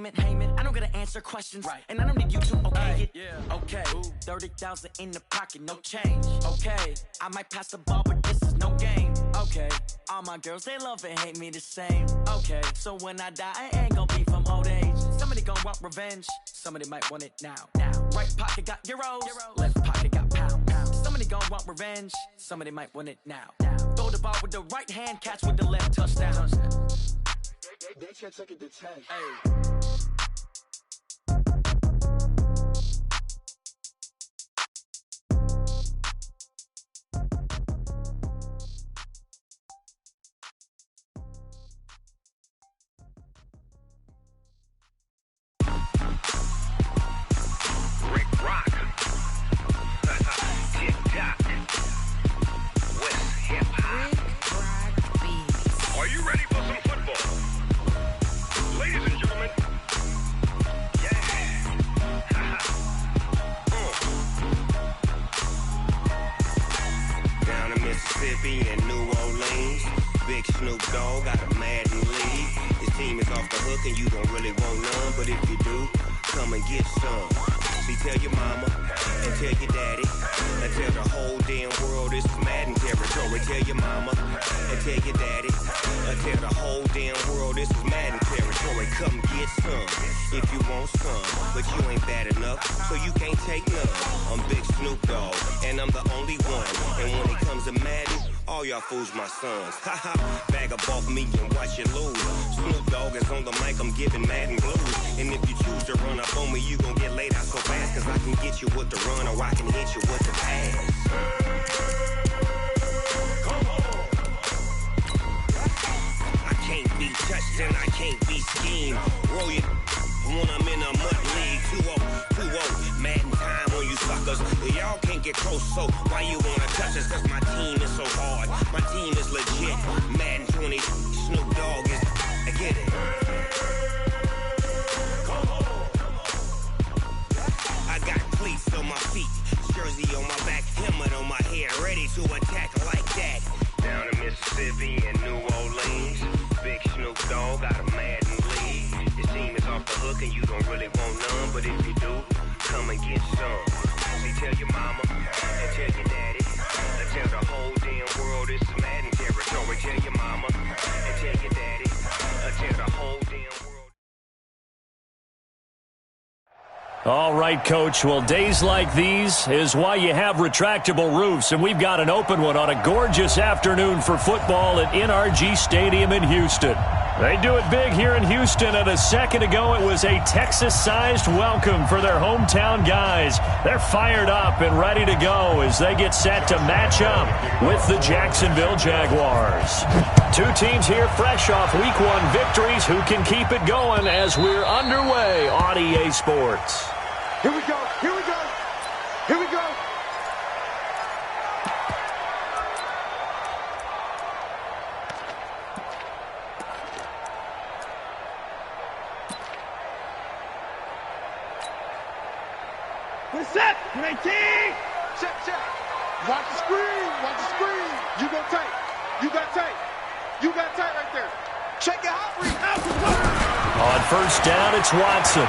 Heyman. I don't gotta answer questions, right. And I don't need you to okay it. Yeah. Okay, 30,000 in the pocket, no change. Okay, I might pass the ball, but this is no game. Okay, all my girls, they love and hate me the same. Okay, so when I die, I ain't gonna be from old age. Somebody gon' want revenge, somebody might want it now. Right pocket got euros, left pocket got pounds. Somebody gon' want revenge, somebody might want it now. Throw the ball with the right hand, catch with the left, touchdown. They can't take it to 10. Hey. Fools my sons. Haha, bag up off me and watch you lose. Snoop Dogg is on the mic, I'm giving Madden blues. And if you choose to run up on me, you gon' get laid out so fast. Cause I can get you with the run or I can hit you with the pass. Come on. I can't be touched and I can't be schemed. Roll you when I'm in a mud league. 2-0, Madden time on you suckers. Y'all can't get close, so why you wanna touch us? Cause my team is so hard. My team is legit. Madden 20, Snoop Dogg is. I get it. I got cleats on my feet, jersey on my back, helmet on my head, ready to attack like that. Down in Mississippi and New Orleans, big Snoop Dogg got a Madden league. His team is off the hook and you don't really want none, but if you do, come and get some. See, tell your mama and tell your daddy. Tell the whole damn world this is Madden territory. Tell your mama and tell your daddy. Tell the whole damn world. All right, Coach. Well, days like these is why you have retractable roofs, and we've got an open one on a gorgeous afternoon for football at NRG Stadium in Houston. They do it big here in Houston, and a second ago it was a Texas-sized welcome for their hometown guys. They're fired up and ready to go as they get set to match up with the Jacksonville Jaguars. Two teams here fresh off Week 1 victories who can keep it going as we're underway on EA Sports. Here we go, here we go, here we go. Set, 19, check. Watch the screen, You got tight, right there. Check it out, on first down, it's Watson.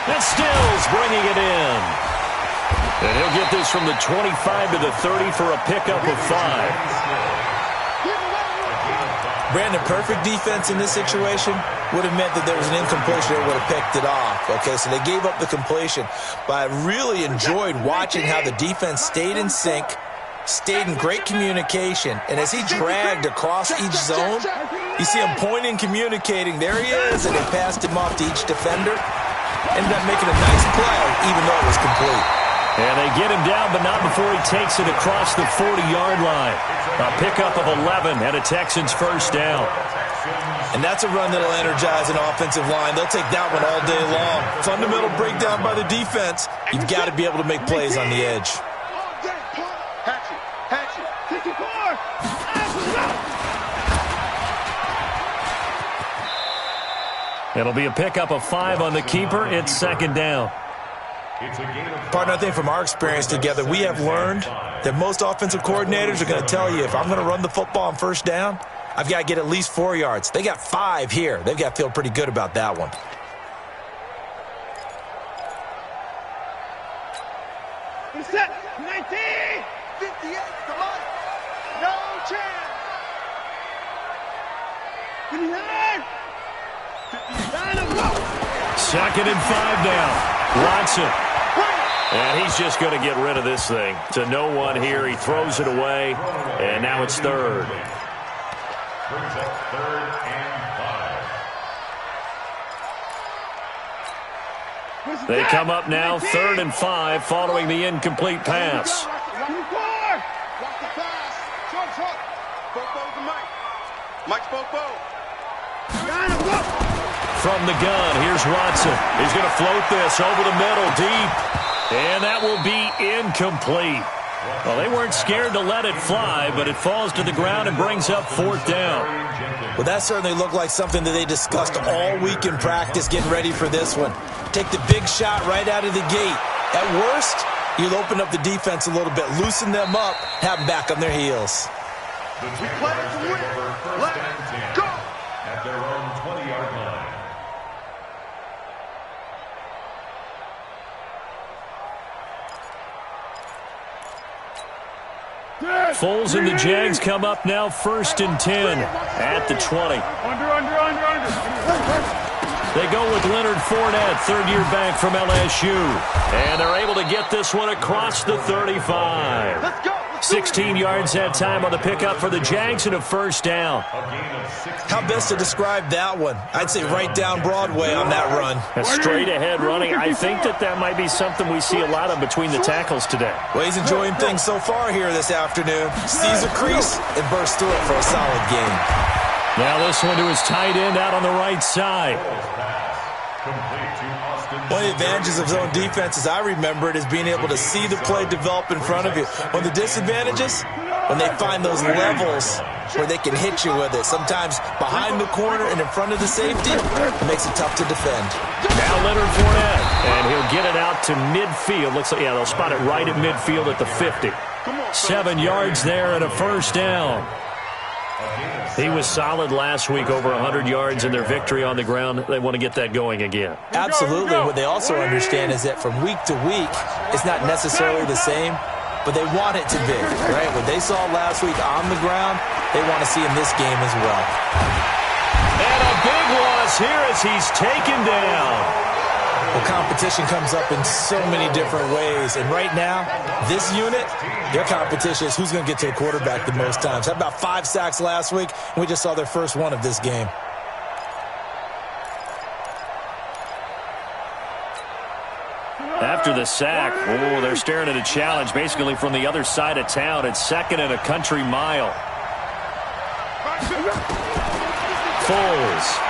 And Stills bringing it in. And he'll get this from the 25 to the 30 for a pickup of 5. Brandon, perfect defense in this situation would have meant that there was an incompletion that would have picked it off. Okay, so they gave up the completion. But I really enjoyed watching how the defense stayed in sync, stayed in great communication, and as he dragged across each zone, you see him pointing, communicating. There he is, and they passed him off to each defender. Ended up making a nice play, even though it was complete. And they get him down, but not before he takes it across the 40-yard line. A pickup of 11 and a Texans first down. And that's a run that'll energize an offensive line. They'll take that one all day long. Fundamental breakdown by the defense. You've got to be able to make plays on the edge. Hatchet, 54. It'll be a pickup of 5 on the keeper. It's second down. Partner, I think from our experience together, we have learned that most offensive coordinators are going to tell you, if I'm going to run the football on first down, I've got to get at least 4 yards. They got 5 here. They've got to feel pretty good about that one. Set 19, 58, come on. No chance. 59, 59, 2nd and 5 now. Watson. And he's just going to get rid of this thing. To no one here. He throws it away. And now it's 3rd. Brings up 3rd and 5. They come up now 3rd and 5 following the incomplete pass. Watch the pass. Trump. Bobo's the mic. Mike's Bobo. From the gun, here's Watson. He's going to float this over the middle, deep. And that will be incomplete. Well, they weren't scared to let it fly, but it falls to the ground and brings up 4th down. Well, that certainly looked like something that they discussed all week in practice, getting ready for this one. Take the big shot right out of the gate. At worst, you'll open up the defense a little bit, loosen them up, have them back on their heels. The players win. Let's go. At their own 20-yard line. Foles and the Jags come up now 1st and 10 at the 20. Under. They go with Leonard Fournette, 3rd-year back from LSU. And they're able to get this one across the 35. Let's go. 16 yards that time on the pickup for the Jags and a 1st down. How best to describe that one? I'd say right down Broadway on that run. A straight-ahead running. I think that might be something we see a lot of between the tackles today. Well, he's enjoying things so far here this afternoon. Sees a crease and bursts through it for a solid game. Now this one to his tight end out on the right side. One of the advantages of zone defense, as I remember it, is being able to see the play develop in front of you. One of the disadvantages, when they find those levels where they can hit you with it. Sometimes behind the corner and in front of the safety, it makes it tough to defend. Now Leonard Fournette, and he'll get it out to midfield. Looks like, yeah, they'll spot it right at midfield at the 50. 7 yards there and a 1st down. He was solid last week, over 100 yards in their victory on the ground. They want to get that going again. Absolutely. What they also understand is that from week to week, it's not necessarily the same, but they want it to be, right? What they saw last week on the ground, they want to see in this game as well. And a big loss here as he's taken down. Well, competition comes up in so many different ways. And right now, this unit, their competition is who's going to get to the quarterback the most times. Had about 5 sacks last week, and we just saw their first one of this game. After the sack, they're staring at a challenge basically from the other side of town. It's 2nd and a country mile. Foles.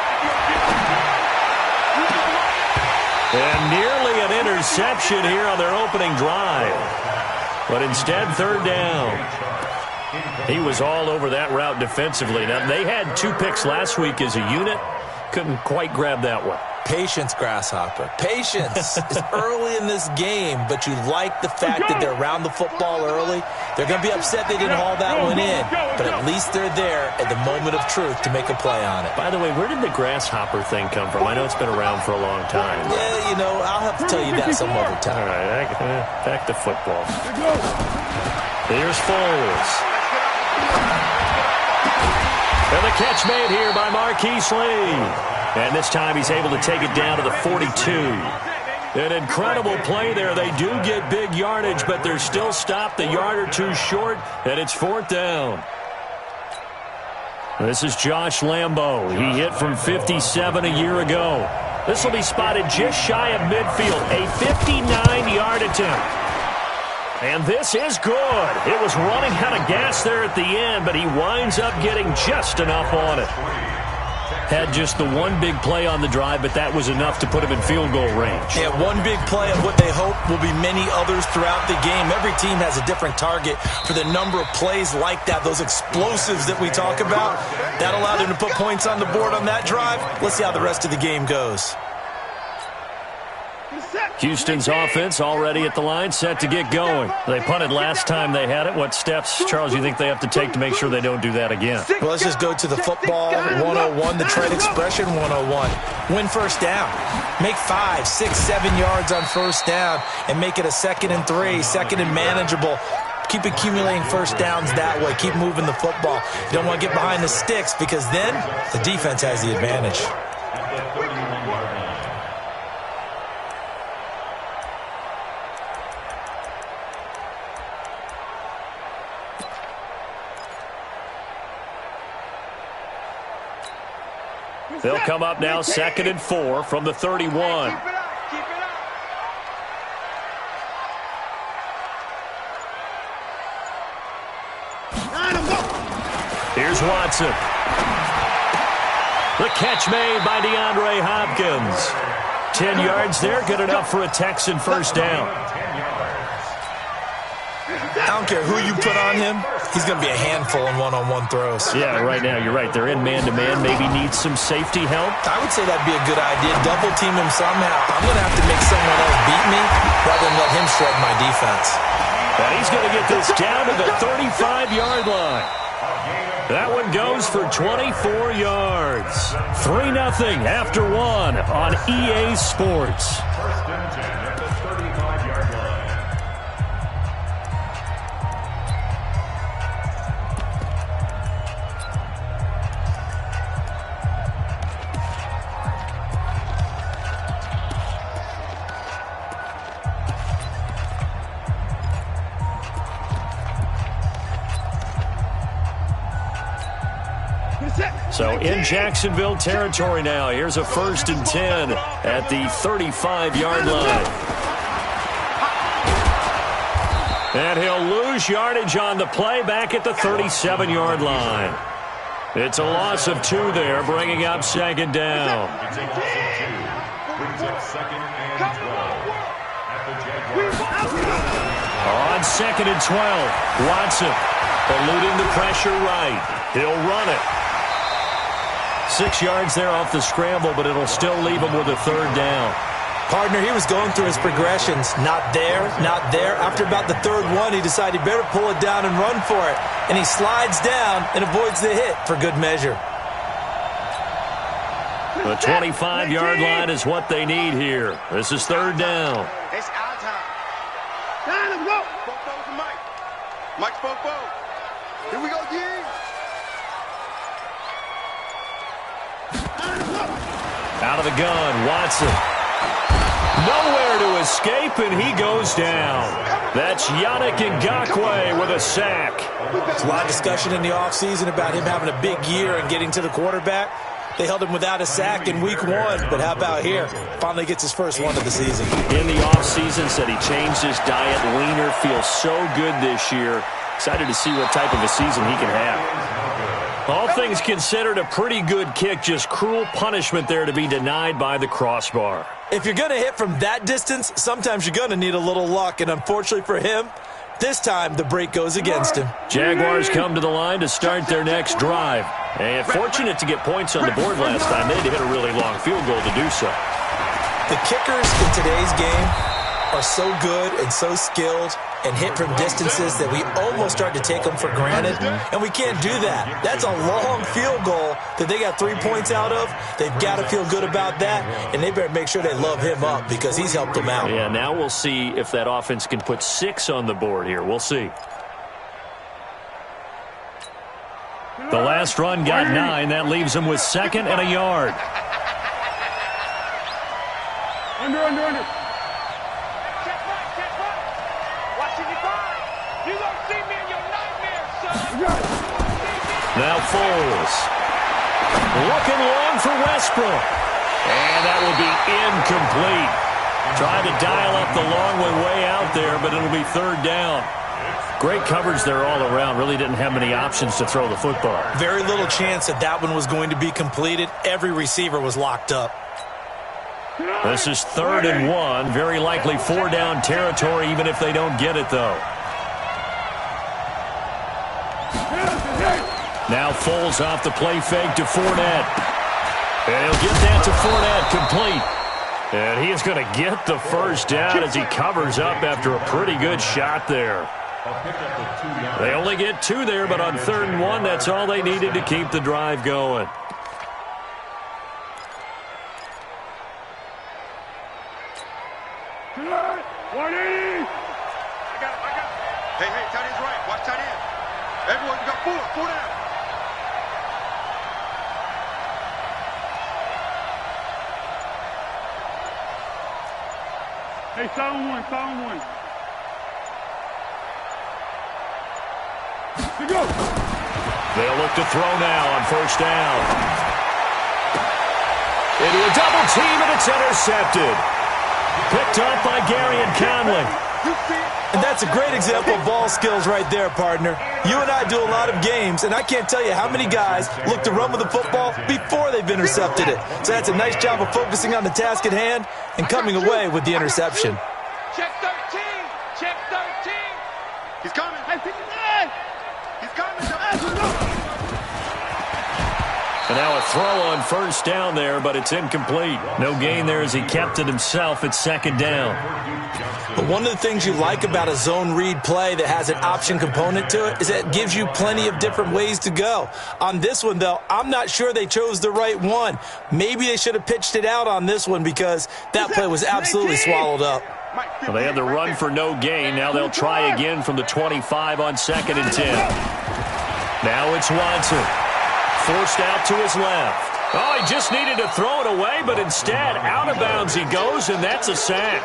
And nearly an interception here on their opening drive. But instead, 3rd down. He was all over that route defensively. Now, they had 2 picks last week as a unit. Couldn't quite grab that one. Patience, Grasshopper. Patience. It's early in this game, but you like the fact that they're around the football early. They're going to be upset they didn't haul that one in, but at least they're there at the moment of truth to make a play on it. By the way, where did the grasshopper thing come from? I know it's been around for a long time. Yeah, you know, I'll have to tell you that some other time. All right, back to football. Here's Foles. And the catch made here by Marquise Lee. And this time he's able to take it down to the 42. An incredible play there. They do get big yardage, but they're still stopped a yard or 2 short, and it's 4th down. This is Josh Lambo. He hit from 57 a year ago. This will be spotted just shy of midfield, a 59-yard attempt. And this is good. It was running out of gas there at the end, but he winds up getting just enough on it. Had just the one big play on the drive, but that was enough to put him in field goal range. Yeah, one big play of what they hope will be many others throughout the game. Every team has a different target for the number of plays like that, those explosives that we talk about. That allowed them to put points on the board on that drive. Let's see how the rest of the game goes. Houston's offense already at the line, set to get going. They punted last time they had it. What steps, Charles, you think they have to take to make sure they don't do that again? Well, let's just go to the football 101, the trade expression 101. Win first down. Make 5, 6, 7 yards on first down and make it a 2nd and 3, 2nd and manageable. Keep accumulating first downs that way. Keep moving the football. You don't want to get behind the sticks because then the defense has the advantage. They'll come up now 2nd and 4 from the 31. Here's Watson. The catch made by DeAndre Hopkins. 10 yards there, good enough for a Texan first down. I don't care who you put on him, he's going to be a handful in one-on-one throws. Yeah, right now, you're right. They're in man-to-man, maybe needs some safety help. I would say that'd be a good idea. Double team him somehow. I'm going to have to make someone else beat me rather than let him shred my defense. And he's going to get this down to the 35-yard line. That one goes for 24 yards. 3-0 after 1 on EA Sports. First and 10 at the 35-yard line. So in Jacksonville territory now. Here's a 1st and 10 at the 35-yard line. And he'll lose yardage on the play back at the 37-yard line. It's a loss of 2 there, bringing up 2nd down. It's a loss of 2. Brings up 2nd and 12 at the Jaguars. On 2nd and 12, Watson eluding the pressure right. He'll run it. 6 yards there off the scramble, but it'll still leave him with a 3rd down. Partner, he was going through his progressions. Not there, not there. After about the 3rd one, he decided he better pull it down and run for it. And he slides down and avoids the hit for good measure. The 25-yard line is what they need here. This is 3rd down. It's our time. Time to go. Fofo to Mike. Mike Fofo. Here we go, G. Out of the gun, Watson. Nowhere to escape, and he goes down. That's Yannick Ngakoue with a sack. There's a lot of discussion in the offseason about him having a big year and getting to the quarterback. They held him without a sack in week 1, but how about here? Finally gets his first one of the season. In the offseason, said he changed his diet, leaner, feels so good this year. Excited to see what type of a season he can have. All things considered, a pretty good kick, just cruel punishment there to be denied by the crossbar. If you're going to hit from that distance, sometimes you're going to need a little luck, and unfortunately for him, this time the break goes against him. Jaguars come to the line to start their next drive. And fortunate to get points on the board last time. They had to hit a really long field goal to do so. The kickers in today's game are so good and so skilled and hit from distances that we almost start to take them for granted, and we can't do that. That's a long field goal that they got 3 points out of. They've got to feel good about that, and they better make sure they love him up because he's helped them out. Yeah, now we'll see if that offense can put 6 on the board here. We'll see. The last run got 9. That leaves him with 2nd and a yard. Under. Now Foles. Looking long for Westbrook. And that will be incomplete. Trying to dial up the long one way out there, but it'll be 3rd down. Great coverage there all around. Really didn't have many options to throw the football. Very little chance that that one was going to be completed. Every receiver was locked up. This is 3rd and 1. Very likely 4-down territory, even if they don't get it, though. Now Foles off the play fake to Fournette. And he'll get that to Fournette, complete. And he is going to get the first down as he covers up after a pretty good shot there. They only get 2 there, but on 3rd and 1, that's all they needed to keep the drive going. Hey, tight end's right. Watch tight end. Everyone, you got 4 down. Hey, sound one. To go. They'll look to throw now on 1st down. Into a double team, and it's intercepted. Picked up by Gary and Conley. And that's a great example of ball skills right there, partner. You and I do a lot of games, and I can't tell you how many guys look to run with the football before they've intercepted it. So that's a nice job of focusing on the task at hand and coming away with the interception. Check 13. Check 13. He's coming. He's coming. And now a throw on 1st down there, but it's incomplete. No gain there as he kept it himself at 2nd down. But one of the things you like about a zone read play that has an option component to it is that it gives you plenty of different ways to go. On this one, though, I'm not sure they chose the right one. Maybe they should have pitched it out on this one because that play was absolutely swallowed up. Well, they had the run for no gain. Now they'll try again from the 25 on 2nd and 10. Now it's Watson. Forced out to his left. Oh, he just needed to throw it away, but instead, out of bounds he goes, and that's a sack.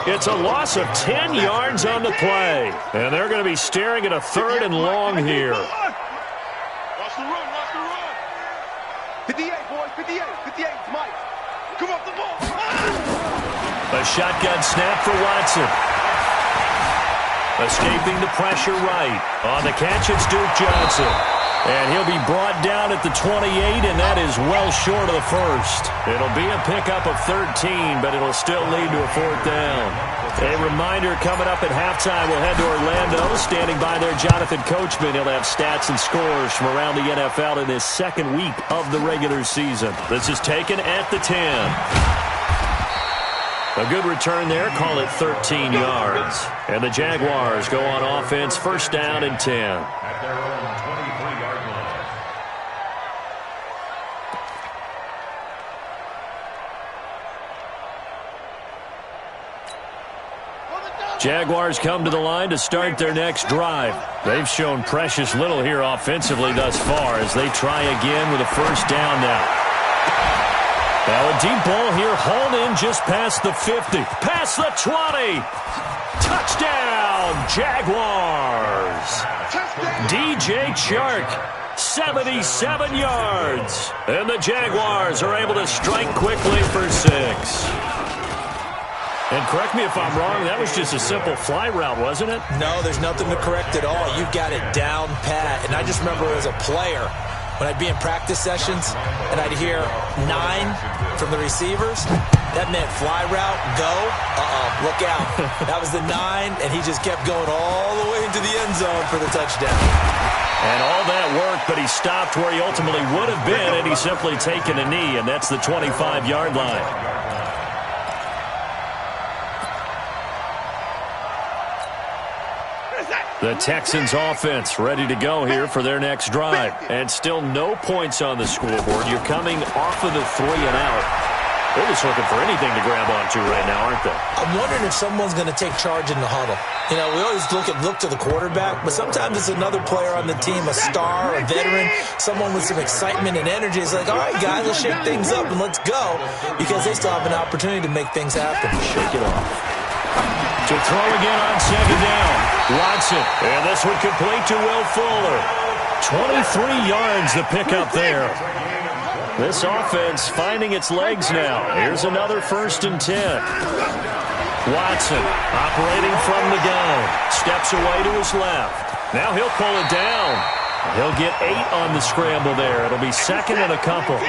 It's a loss of 10 yards on the play. And they're going to be staring at a 3rd and long here. Watch the run. 58, boys. 58. 58, Mike. Come off the ball. A shotgun snap for Watson. Escaping the pressure right. On the catch, it's Duke Johnson. And he'll be brought down at the 28, and that is well short of the 1st. It'll be a pickup of 13, but it'll still lead to a 4th down. A reminder coming up at halftime, we'll head to Orlando. Standing by there, Jonathan Coachman. He'll have stats and scores from around the NFL in his 2nd week of the regular season. This is taken at the 10. A good return there, call it 13 yards. And the Jaguars go on offense, 1st down and 10. At their own 23-yard line. Jaguars come to the line to start their next drive. They've shown precious little here offensively thus far as they try again with a 1st down now. Now a deep ball here, hauled in just past the 50. Past the 20. Touchdown, Jaguars. DJ Chark, 77 yards. And the Jaguars are able to strike quickly for 6. And correct me if I'm wrong, that was just a simple fly route, wasn't it? No, there's nothing to correct at all. You've got it down pat. And I just remember as a player, when I'd be in practice sessions and I'd hear 9 from the receivers, that meant fly route, go, look out. That was the 9, and he just kept going all the way into the end zone for the touchdown. And all that worked, but he stopped where he ultimately would have been, and he's simply taken a knee, and that's the 25-yard line. The Texans offense ready to go here for their next drive. And still no points on the scoreboard. You're coming off of the 3 and out. They're just looking for anything to grab onto right now, aren't they? I'm wondering if someone's going to take charge in the huddle. You know, we always look to the quarterback, but sometimes it's another player on the team, a star, a veteran, someone with some excitement and energy. It's like, all right, guys, let's shake things up and let's go, because they still have an opportunity to make things happen. Shake it off. To throw again on 2nd down. Watson. And this one complete to Will Fuller. 23 yards the pickup there. This offense finding its legs now. Here's another 1st and 10. Watson operating from the gun. Steps away to his left. Now he'll pull it down. He'll get 8 on the scramble there. It'll be 2nd and a couple.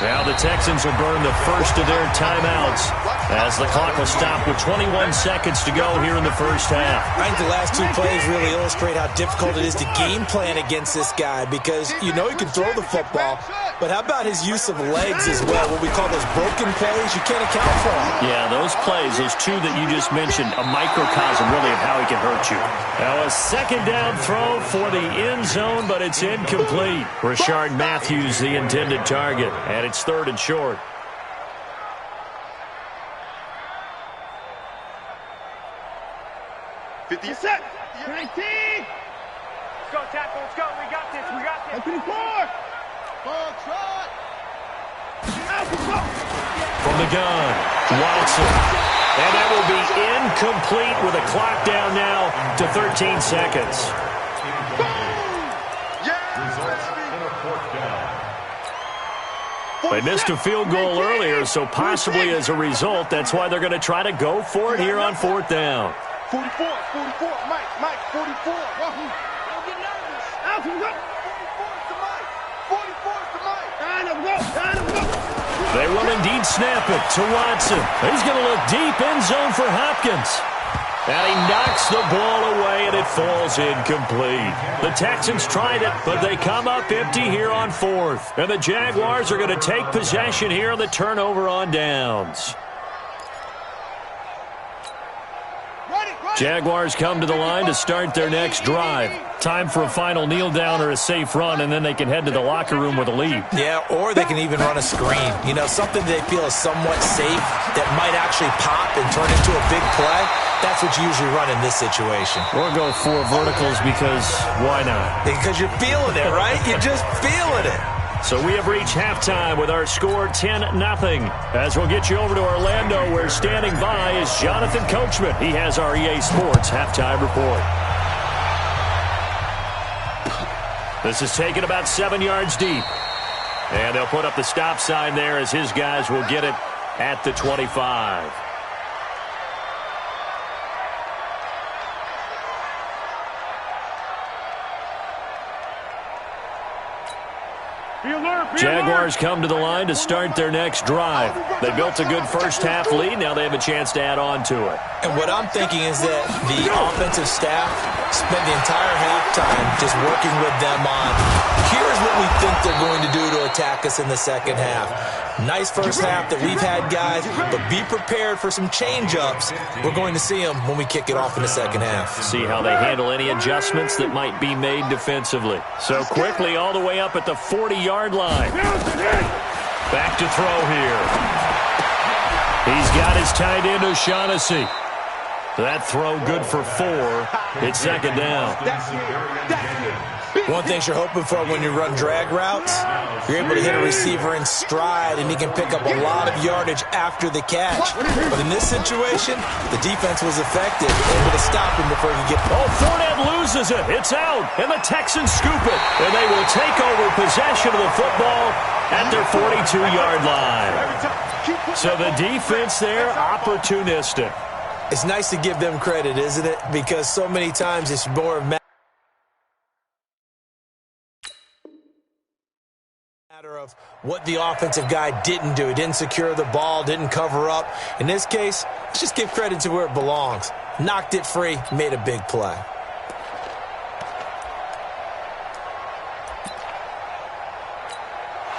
Now the Texans will burn the first of their timeouts as the clock will stop with 21 seconds to go here in the 1st half. I think the last 2 plays really illustrate how difficult it is to game plan against this guy, because you know he can throw the football, But how about his use of legs as well, what we call those broken plays? You can't account for them. Yeah, those plays, those two that you just mentioned, a microcosm really of how he can hurt you. Now a second down throw for the end zone, but it's incomplete. Rashard Matthews, the intended target, and it's 3rd and short. Set. 19. Let's go, tackle. Let's go. We got this. We got this. 24. Ball trot. From the gun, Watson. And that will be incomplete with a clock down now to 13 seconds. They missed a field goal earlier, so possibly as a result, that's why they're going to try to go for it here on 4th down. 44, Mike, 44. Don't get nervous. 44 to Mike. 44 to Mike. They will indeed snap it to Watson. He's going to look deep end zone for Hopkins. And he knocks the ball away, and it falls incomplete. The Texans tried it, but they come up empty here on 4th. And the Jaguars are going to take possession here on the turnover on downs. Jaguars come to the line to start their next drive. Time for a final kneel down or a safe run, and then they can head to the locker room with a lead. Yeah, or they can even run a screen. You know, something they feel is somewhat safe that might actually pop and turn into a big play. That's what you usually run in this situation. Or go 4 verticals because why not? Because you're feeling it, right? You're just feeling it. So we have reached halftime with our score 10-0. As we'll get you over to Orlando, where standing by is Jonathan Coachman. He has our EA Sports halftime report. This is taken about 7 yards deep. And they'll put up the stop sign there as his guys will get it at the 25. Jaguars come to the line to start their next drive. They built a good first half lead. Now they have a chance to add on to it. And what I'm thinking is that the offensive staff spent the entire halftime just working with them on, here's what we think they're going to do to attack us in the second half. Nice first half that we've had, guys, but be prepared for some change-ups. We're going to see them when we kick it off in the second half. See how they handle any adjustments that might be made defensively. So quickly all the way up at the 40-yard line. Back to throw here. He's got his tight end O'Shaughnessy. That throw good for 4. It's second down. One thing you're hoping for when you run drag routes, you're able to hit a receiver in stride, and he can pick up a lot of yardage after the catch. But in this situation, the defense was effective, able to stop him before he could get... Oh, Fournette loses it. It's out, and the Texans scoop it. And they will take over possession of the football at their 42-yard line. So the defense there, opportunistic. It's nice to give them credit, isn't it? Because so many times it's more of of what the offensive guy didn't do. He didn't secure the ball, didn't cover up. In this case, let's just give credit to where it belongs. Knocked it free, made a big play.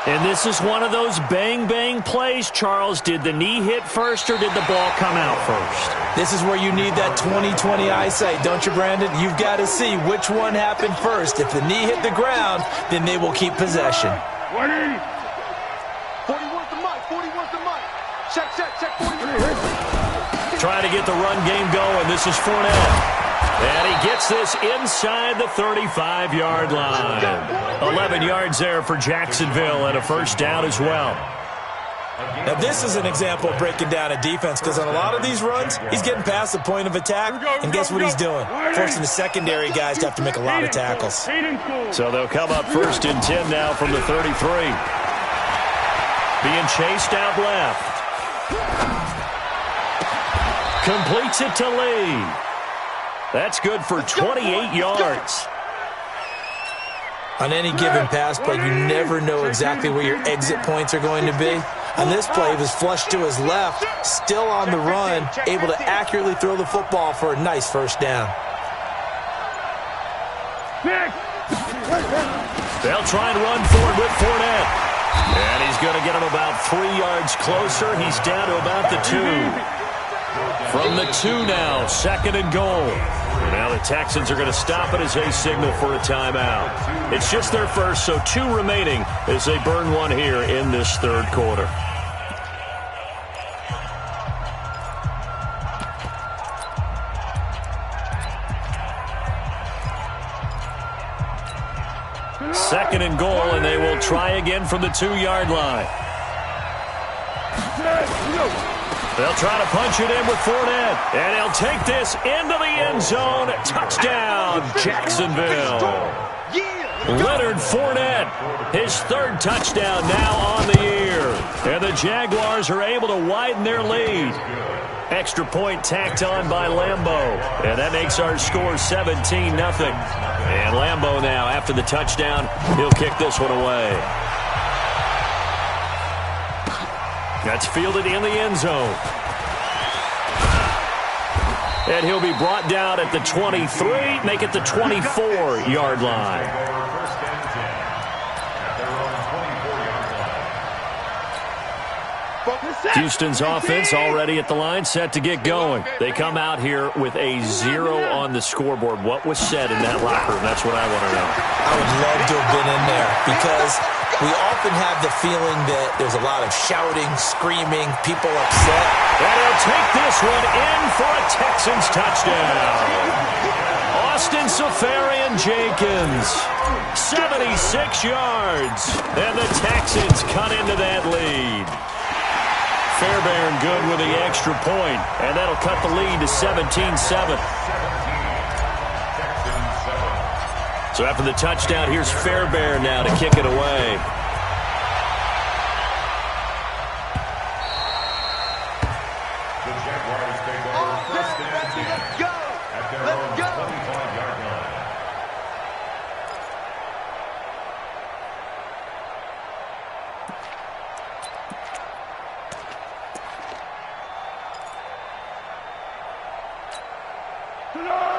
And this is one of those bang-bang plays, Charles. Did the knee hit first or did the ball come out first? This is where you need that 20/20 eyesight, don't you, Brandon? You've got to see which one happened first. If the knee hit the ground, then they will keep possession. 41 to Mike. 41 to Mike. Check. 41. Trying to get the run game going. This is Fournette. And he gets this inside the 35-yard line. 11 yards there for Jacksonville and a first down as well. Now, this is an example of breaking down a defense because on a lot of these runs, he's getting past the point of attack, and guess what he's doing? Forcing the secondary guys to have to make a lot of tackles. So they'll come up 1st and 10 now from the 33. Being chased out left. Completes it to Lee. That's good for 28 yards. On any given pass play, you never know exactly where your exit points are going to be. On this play, he was flushed to his left, still on the run, able to accurately throw the football for a nice first down. They'll try and run forward with Fournette. And he's going to get him about 3 yards closer. He's down to about the 2. From the 2 now, 2nd and goal. Now the Texans are going to stop it as they signal for a timeout. It's just their first, so 2 remaining as they burn one here in this 3rd quarter. Second and goal, and they will try again from the 2-yard line. They'll try to punch it in with Fournette, and he'll take this into the end zone. Touchdown, Jacksonville. Leonard Fournette, his 3rd touchdown now on the year. And the Jaguars are able to widen their lead. Extra point tacked on by Lambeau, and that makes our score 17-0. And Lambeau now, after the touchdown, he'll kick this one away. That's fielded in the end zone. And he'll be brought down at the 23, make it the 24-yard line. Houston's offense already at the line, set to get going. They come out here with a 0 on the scoreboard. What was said in that locker room? That's what I want to know. I would love to have been in there because we often have the feeling that there's a lot of shouting, screaming, people upset. And he'll take this one in for a Texans touchdown. Austin Seferian-Jenkins, 76 yards. And the Texans cut into that lead. Fairbairn good with the extra point, and that'll cut the lead to 17-7. So after the touchdown, here's Fairbairn now to kick it away. The Jaguars take over 1st and 10 at their own 25-yard line.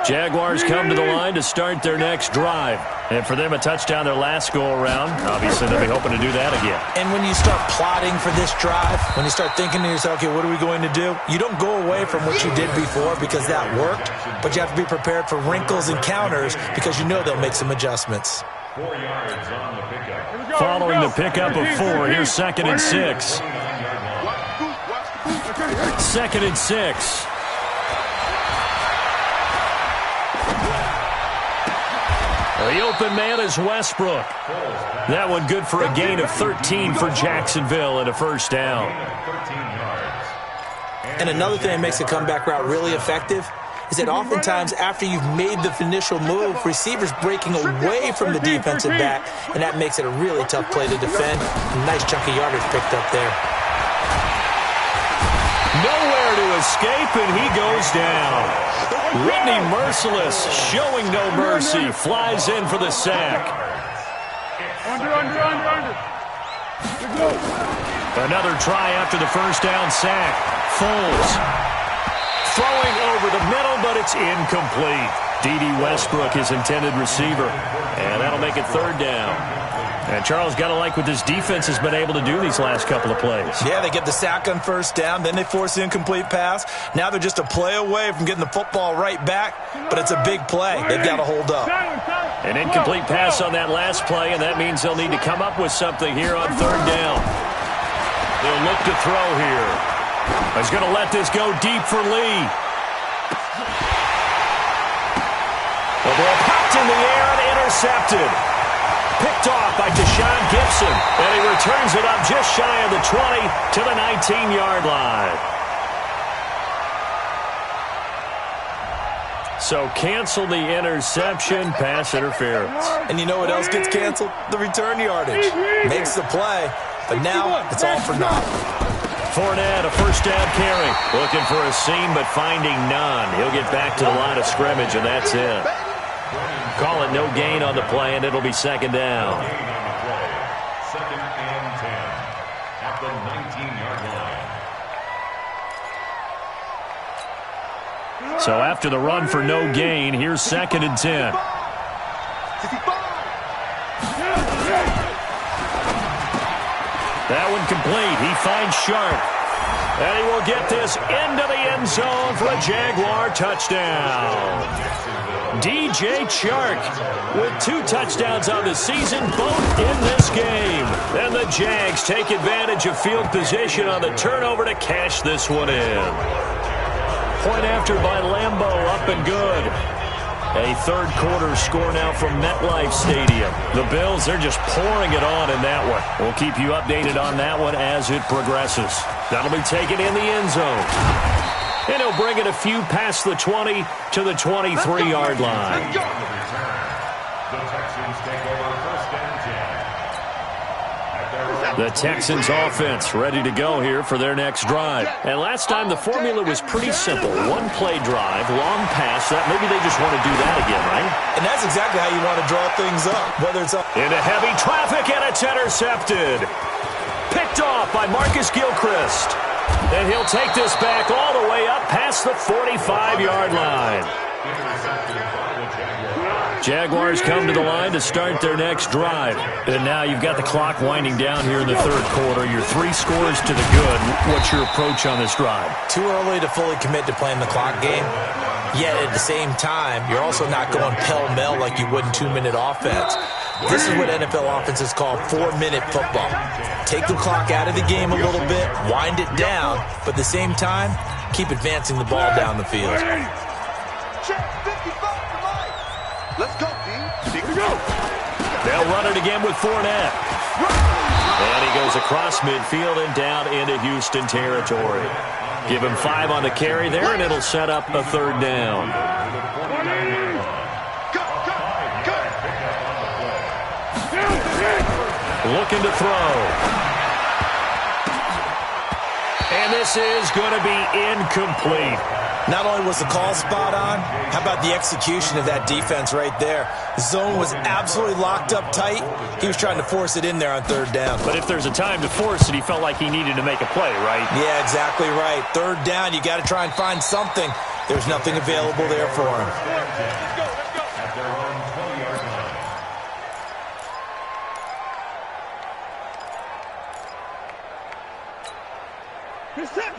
Jaguars come to the line to start their next drive. And for them, a touchdown their last go-around. Obviously, they'll be hoping to do that again. And when you start plotting for this drive, when you start thinking to yourself, okay, what are we going to do? You don't go away from what you did before because that worked, but you have to be prepared for wrinkles and counters because you know they'll make some adjustments. 4 yards on the pickup. Following the pickup of 4, here's 2nd and 6. 2nd and 6. The open man is Westbrook. That one good for a gain of 13 for Jacksonville and a first down. And another thing that makes a comeback route really effective is that oftentimes after you've made the initial move, receivers breaking away from the defensive back, and that makes it a really tough play to defend. A nice chunk of yardage picked up there. Nowhere to escape, and he goes down. Whitney Merciless, showing no mercy, flies in for the sack. Under. Another try after the first down sack. Foles throwing over the middle, but it's incomplete. D.D. Westbrook, his intended receiver, and that'll make it 3rd down. And Charles, got to like what this defense has been able to do these last couple of plays. Yeah, they get the sack on first down, then they force the incomplete pass. Now they're just a play away from getting the football right back, but it's a big play. They've got to hold up. An incomplete pass on that last play, and that means they'll need to come up with something here on 3rd down. They'll look to throw here. He's going to let this go deep for Lee. The ball popped in the air and intercepted. Picked off by Deshaun Gibson, and he returns it up just shy of the 20 to the 19-yard line. So cancel the interception, pass interference. And you know what else gets canceled? The return yardage. Makes the play, but now it's all for naught. Fournette, a first down carry. Looking for a seam, but finding none. He'll get back to the line of scrimmage, and that's it. Call it no gain on the play, and it'll be 2nd down. 2nd and 10 at the 19-yard line. So after the run for no gain, here's 2nd and 10. That one complete. He finds Sharp. And he will get this into the end zone for a Jaguar touchdown. DJ Chark with 2 touchdowns on the season, both in this game. And the Jags take advantage of field position on the turnover to cash this one in. Point after by Lambeau, up and good. A third quarter score now from MetLife Stadium. The Bills, they're just pouring it on in that one. We'll keep you updated on that one as it progresses. That'll be taken in the end zone. And he'll bring it a few past the 20 to the 23-yard line. The Texans take over first and 10. The Texans offense ready to go here for their next drive. And last time the formula was pretty simple. 1-play drive, long pass. That maybe they just want to do that again, right? And that's exactly how you want to draw things up. Whether it's up into heavy traffic, and it's intercepted. Picked off by Marcus Gilchrist. And he'll take this back all the way up past the 45-yard line. Jaguars come to the line to start their next drive. And now you've got the clock winding down here in the third quarter. You're 3 scores to the good. What's your approach on this drive? Too early to fully commit to playing the clock game. Yet at the same time, you're also not going pell-mell like you would in 2-minute offense. This is what NFL offenses call 4-minute football. Take the clock out of the game a little bit, wind it down, but at the same time, keep advancing the ball down the field. Let's go, team. Here we go. They'll run it again with Fournette. And he goes across midfield and down into Houston territory. Give him 5 on the carry there, and it'll set up a third down. Looking to throw. And this is going to be incomplete. Not only was the call spot on, how about the execution of that defense right there? The zone was absolutely locked up tight. He was trying to force it in there on third down. But if there's a time to force it, he felt like he needed to make a play, right? Yeah, exactly right. Third down, you got to try and find something. There's nothing available there for him.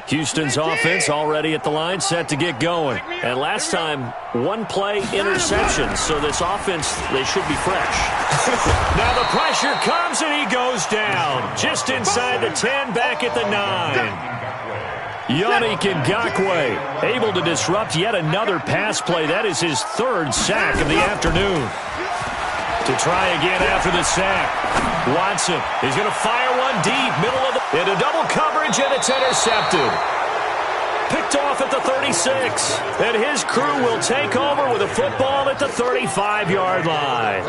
Houston's offense already at the line, set to get going. And last time, 1-play interception, so this offense, they should be fresh. Now the pressure comes and he goes down. Just inside the 10, back at the 9. Yannick Ngakoue able to disrupt yet another pass play. That is his 3rd sack of the afternoon. To try again after the sack. Watson, he's going to fire one deep, middle of the... into double coverage, and it's intercepted. Picked off at the 36. And his crew will take over with a football at the 35-yard line.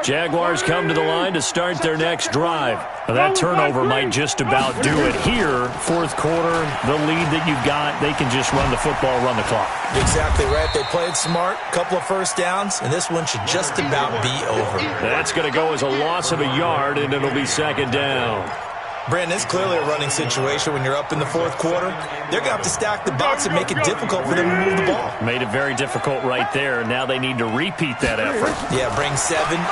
Jaguars come to the line to start their next drive. Now that turnover might just about do it here. Fourth quarter, the lead that you've got, they can just run the football, run the clock. Exactly right. They played smart, couple of first downs, and this one should just about be over. That's going to go as a loss of a yard, and it'll be 2nd down. Brandon, it's clearly a running situation when you're up in the fourth quarter. They're going to have to stack the box and make it difficult for them to move the ball. Made it very difficult right there. Now they need to repeat that effort. Yeah, bring 7, 8, 9,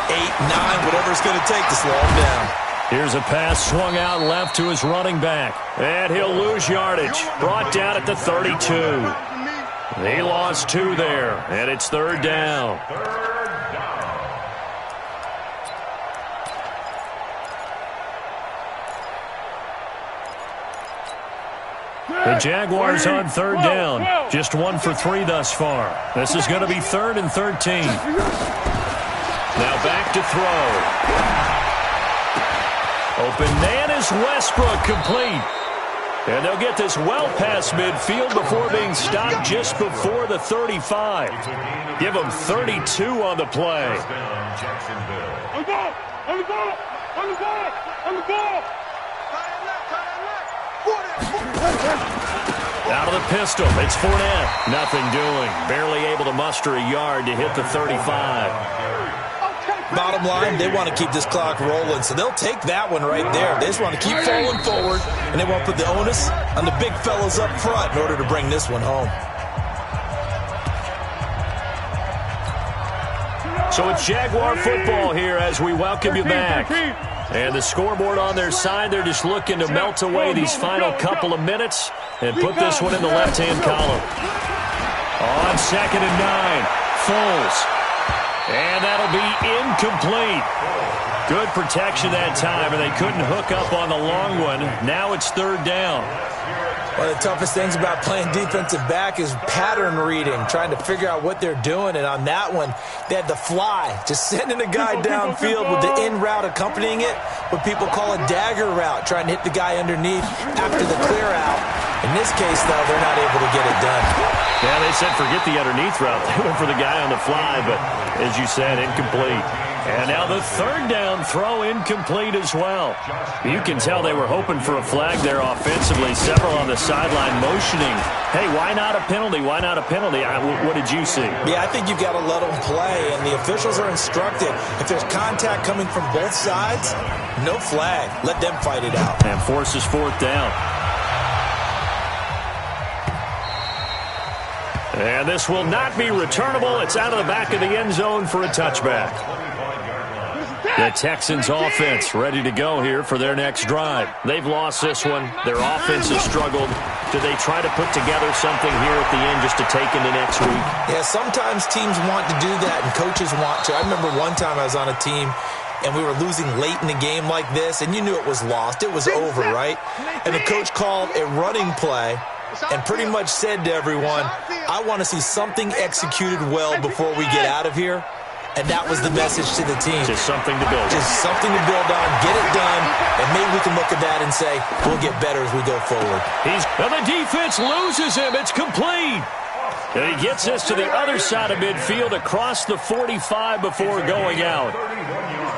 whatever it's going to take to slow them down. Here's a pass swung out left to his running back. And he'll lose yardage. Brought down at the 32. He lost 2 there, and it's 3rd down. The Jaguars on 3rd down. Just 1 for 3 thus far. This is going to be 3rd and 13. Now back to throw. Open man is Westbrook, complete. And they'll get this well past midfield before being stopped just before the 35. Give them 32 on the play. On the ball! On the ball! On the ball! On the ball! Out of the pistol, it's Fournette. Nothing doing. Barely able to muster a yard to hit the 35. Bottom line, they want to keep this clock rolling, so they'll take that one right there. They just want to keep falling forward, and they want to put the onus on the big fellas up front in order to bring this one home. So it's Jaguar football here as we welcome you back. And the scoreboard on their side, they're just looking to melt away these final couple of minutes and put this one in the left-hand column. On 2nd and 9, Foles. And that'll be incomplete. Good protection that time, and they couldn't hook up on the long one. Now it's 3rd down. One of the toughest things about playing defensive back is pattern reading, trying to figure out what they're doing. And on that one, they had the fly, just sending a guy downfield with the in route accompanying it, what people call a dagger route, trying to hit the guy underneath after the clear out. In this case, though, they're not able to get it done. Yeah, they said forget the underneath route. They went for the guy on the fly, but as you said, incomplete. And now the 3rd down throw incomplete as well. You can tell they were hoping for a flag there offensively. Several on the sideline motioning, hey, why not a penalty? Why not a penalty? What did you see? Yeah, I think you've got to let them play, and the officials are instructed. If there's contact coming from both sides, no flag. Let them fight it out. And forces 4th down. And this will not be returnable. It's out of the back of the end zone for a touchback. The Texans offense ready to go here for their next drive. They've lost this one. Their offense has struggled. Do they try to put together something here at the end just to take into next week? Yeah, sometimes teams want to do that and coaches want to. I remember one time I was on a team and we were losing late in the game like this, and you knew it was lost. It was over, right? And the coach called a running play and pretty much said to everyone, I want to see something executed well before we get out of here. And that was the message to the team. Just something to build on. Just something to build on, get it done, and maybe we can look at that and say, we'll get better as we go forward. And the defense loses him. It's complete. And he gets this to the other side of midfield across the 45 before going out.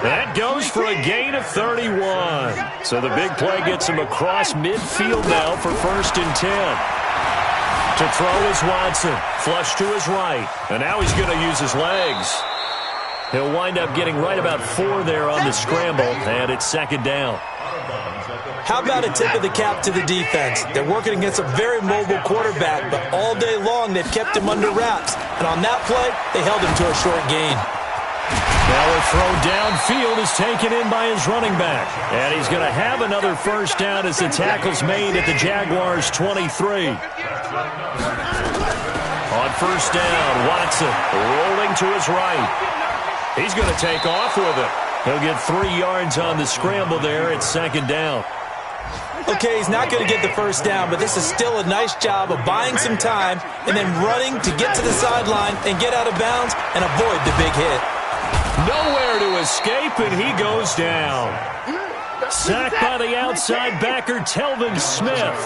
That goes for a gain of 31. So the big play gets him across midfield now for 1st and 10. To throw is Watson. Flush to his right. And now he's going to use his legs. He'll wind up getting right about 4 there on the scramble, and it's 2nd down. How about a tip of the cap to the defense? They're working against a very mobile quarterback, but all day long they've kept him under wraps. And on that play, they held him to a short gain. Now a throw downfield is taken in by his running back. And he's going to have another 1st down as the tackle's made at the Jaguars' 23. On 1st down, Watson rolling to his right. He's going to take off with it. He'll get 3 yards on the scramble there at 2nd down. Okay, he's not going to get the 1st down, but this is still a nice job of buying some time and then running to get to the sideline and get out of bounds and avoid the big hit. Nowhere to escape, and he goes down. Sacked by the outside backer, Telvin Smith.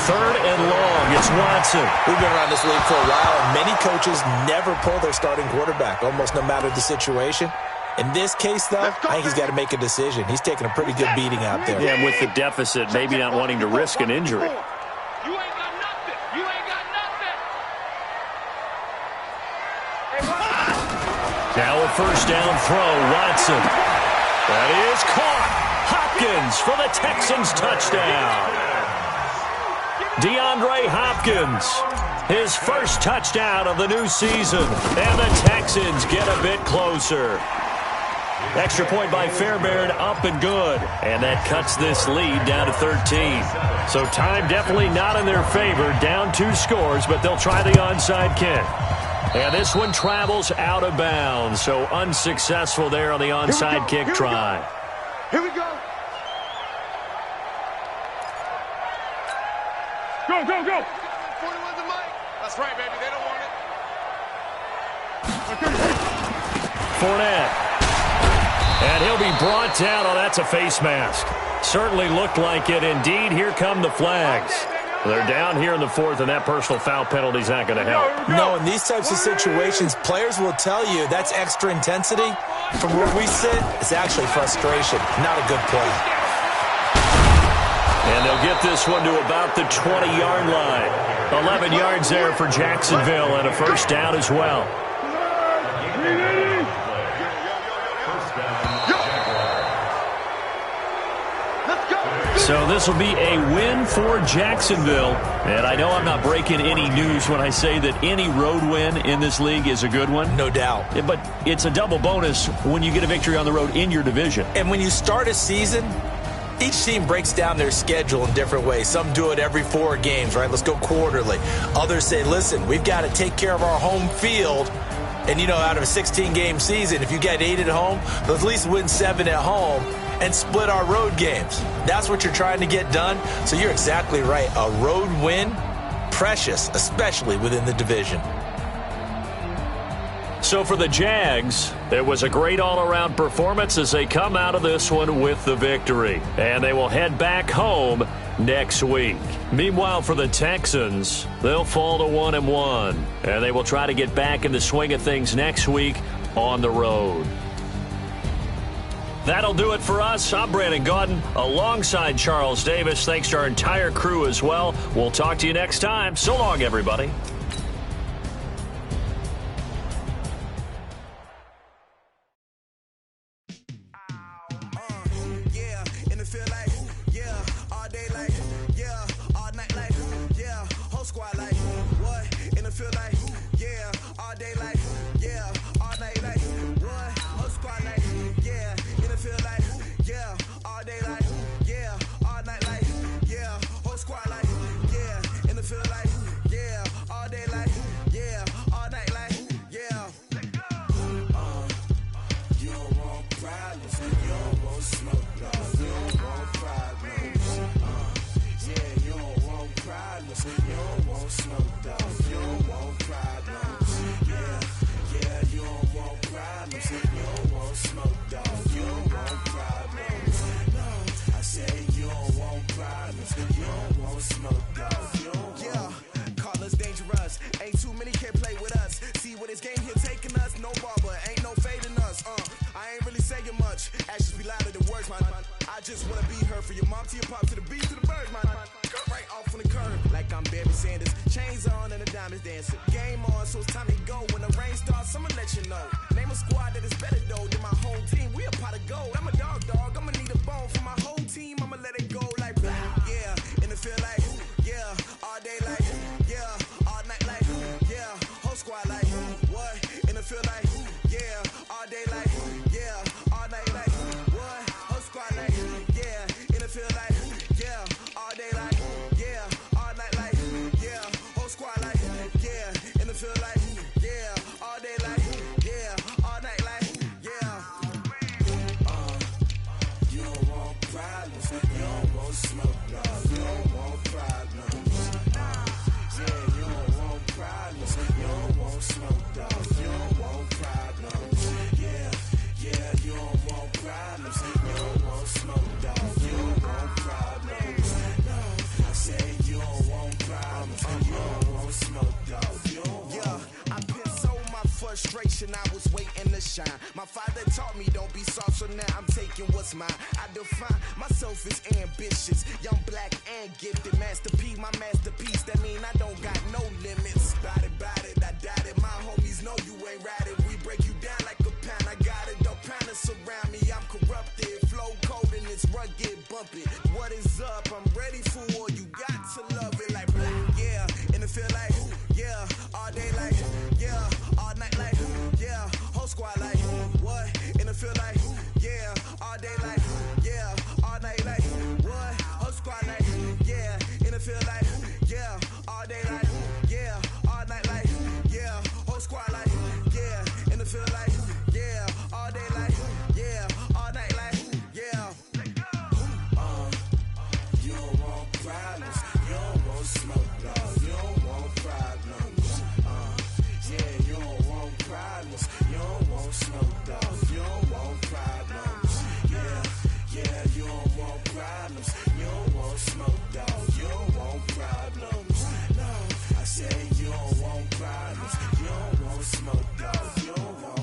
3rd and long, it's Watson. We've been around this league for a while, and many coaches never pull their starting quarterback, almost no matter the situation. In this case, though, I think he's got to make a decision. He's taking a pretty good beating out there. Yeah, and with the deficit, maybe not wanting to risk an injury. You ain't got nothing. You ain't got nothing. Now a 1st down throw, Watson. That is caught. Hopkins for the Texans touchdown. DeAndre Hopkins, his 1st touchdown of the new season, and the Texans get a bit closer. Extra point by Fairbairn, up and good, and that cuts this lead down to 13. So time definitely not in their favor, down 2 scores, but they'll try the onside kick. And this one travels out of bounds, so unsuccessful there on the onside kick try. Here we go. Go, go, go. 41 to Mike. That's right, baby. They don't want it. Fournette. And he'll be brought down. Oh, that's a face mask. Certainly looked like it. Indeed, here come the flags. They're down here in the 4th, and that personal foul penalty is not going to help. No, in these types of situations, players will tell you that's extra intensity. From where we sit, it's actually frustration. Not a good play. And they'll get this one to about the 20-yard line. 11 yards there for Jacksonville, and a 1st down as well. So this will be a win for Jacksonville. And I know I'm not breaking any news when I say that any road win in this league is a good one. No doubt. But it's a double bonus when you get a victory on the road in your division. And when you start a season, each team breaks down their schedule in different ways. Some do it every 4 games, right? Let's go quarterly. Others say, listen, we've got to take care of our home field. And, out of a 16-game season, if you get 8 at home, let's at least win 7 at home and split our road games. That's what you're trying to get done. So you're exactly right. A road win, precious, especially within the division. So for the Jags, it was a great all-around performance as they come out of this one with the victory. And they will head back home next week. Meanwhile, for the Texans, they'll fall to 1-1. And they will try to get back in the swing of things next week on the road. That'll do it for us. I'm Brandon Gaudin alongside Charles Davis. Thanks to our entire crew as well. We'll talk to you next time. So long, everybody. I was waiting to shine. My father taught me don't be soft, so now I'm taking what's mine. I define myself as ambitious, young, black, and gifted. Master P, my masterpiece. That mean I don't got no limits. Bout it, I doubt it. My homies know you ain't ratted. We break you down like a pound. I got it, don't pound to surround me. I'm corrupted, flow cold and it's rugged, bump it. What is up? I'm ready for war. You got to love it like black, yeah. And it feel like, yeah, all day like, yeah, all night like, yeah, whole squad like, what? And it feel like, yeah, all day like, yeah, all night like, what? Whole squad like, yeah, and it feel like, yeah, all day like, yeah, all night like, yeah, whole squad like, yeah, and it feel like, yeah, all day like, yeah, all night like, yeah. You don't want problems, you don't want smoke, dog. You don't want problems. Yeah, you don't want problems, you don't want smoke, dog. You don't want problems. Yeah, you don't want problems, you don't want smoke, dog. You don't want problems. No, I say you don't want problems, you don't want smoke, dog. You don't want.